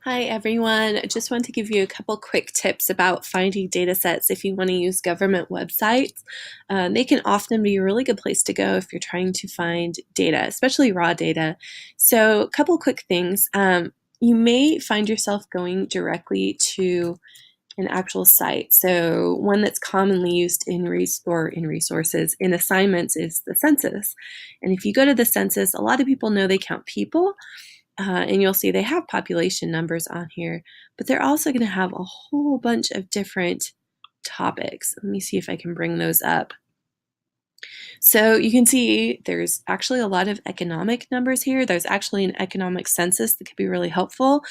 Hi everyone. I just want to give you a couple quick tips about finding data sets if you want to use government websites. They can often be a really good place to go if you're trying to find data, especially raw data. So a couple quick things. You may find yourself going directly to an actual site. So one that's commonly used in resources in assignments is the census. And if you go to the census, a lot of people know they count people, and you'll see they have population numbers on here, but they're also going to have a whole bunch of different topics. Let me see if I can bring those up. So you can see there's actually a lot of economic numbers here. There's actually an economic census that could be really helpful.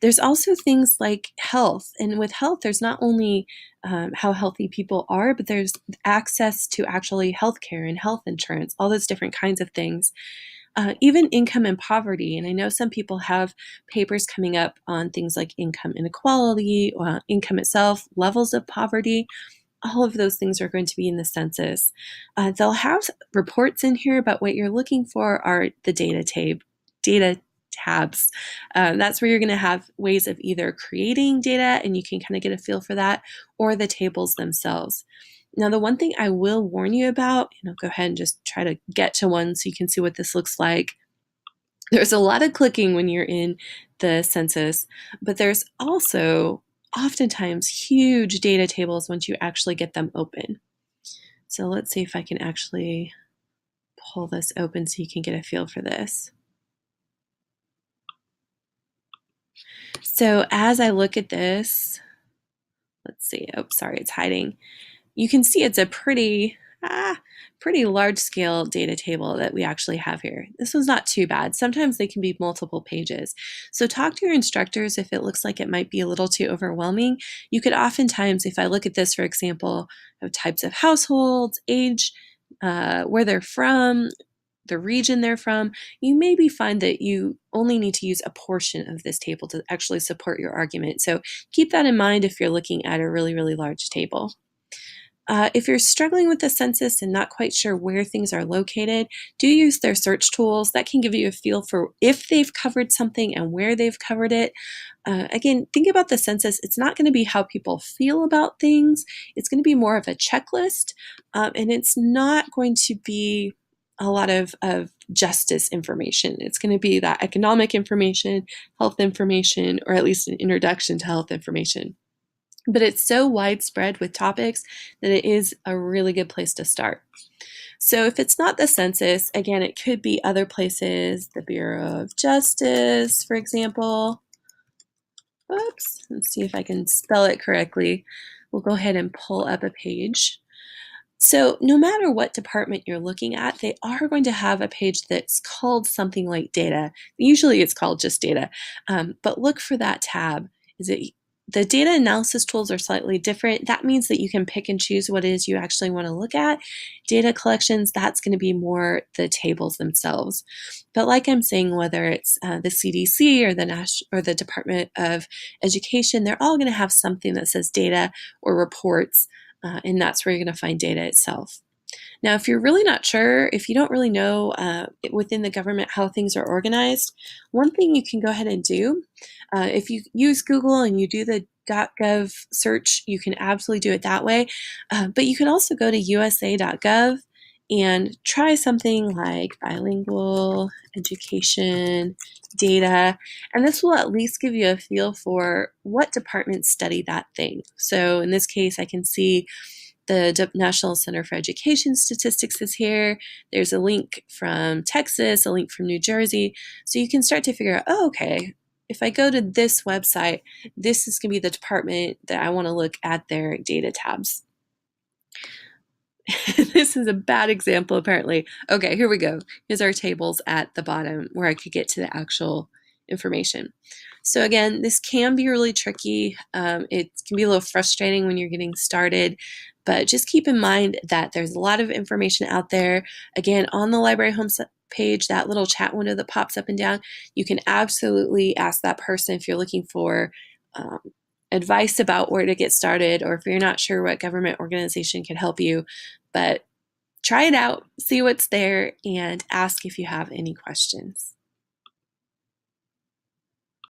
There's also things like health. And with health, there's not only how healthy people are, but there's access to actually healthcare and health insurance, all those different kinds of things. Even income and poverty. And I know some people have papers coming up on things like income inequality, income itself, levels of poverty. All of those things are going to be in the census. They'll have reports in here, but what you're looking for are the data tabs. That's where you're going to have ways of either creating data, and you can kind of get a feel for that, or the tables themselves. Now, the one thing I will warn you about, and I'll go ahead and just try to get to one so you can see what this looks like. There's a lot of clicking when you're in the census, but there's also oftentimes huge data tables once you actually get them open. So let's see if I can actually pull this open so you can get a feel for this. So as I look at this, let's see, oh, sorry, it's hiding. You can see it's a pretty large scale data table that we actually have here. This one's not too bad. Sometimes they can be multiple pages. So talk to your instructors if it looks like it might be a little too overwhelming. You could oftentimes, if I look at this, for example, of types of households, age, where they're from, the region they're from, you maybe find that you only need to use a portion of this table to actually support your argument. So keep that in mind if you're looking at a really, really large table. If you're struggling with the census and not quite sure where things are located, do use their search tools. That can give you a feel for if they've covered something and where they've covered it. Again, think about the census. It's not going to be how people feel about things. It's going to be more of a checklist, and it's not going to be a lot of justice information. It's going to be that economic information, health information, or at least an introduction to health information. But it's so widespread with topics that it is a really good place to start. So if it's not the census, again, it could be other places, the Bureau of Justice, for example. Oops, let's see if I can spell it correctly. We'll go ahead and pull up a page. So no matter what department you're looking at, they are going to have a page that's called something like data. Usually it's called just data, but look for that tab. The data analysis tools are slightly different. That means that you can pick and choose what it is you actually want to look at. Data collections, that's going to be more the tables themselves. But like I'm saying, whether it's the CDC or the Department of Education, they're all going to have something that says data or reports, and that's where you're going to find data itself. Now, if you're really not sure, if you don't really know within the government how things are organized, one thing you can go ahead and do, if you use Google and you do the .gov search, you can absolutely do it that way. But you can also go to USA.gov and try something like bilingual education data, and this will at least give you a feel for what departments study that thing. So in this case, I can see the National Center for Education Statistics is here. There's a link from Texas, a link from New Jersey. So you can start to figure out, oh, okay, if I go to this website, this is going to be the department that I want to look at their data tabs. This is a bad example, apparently. Okay, here we go. Here's our tables at the bottom where I could get to the actual information. So again, this can be really tricky. It can be a little frustrating when you're getting started, but just keep in mind that there's a lot of information out there. Again, on the library home page, that little chat window that pops up and down, you can absolutely ask that person if you're looking for advice about where to get started, or if you're not sure what government organization can help you. But try it out, see what's there, and ask if you have any questions.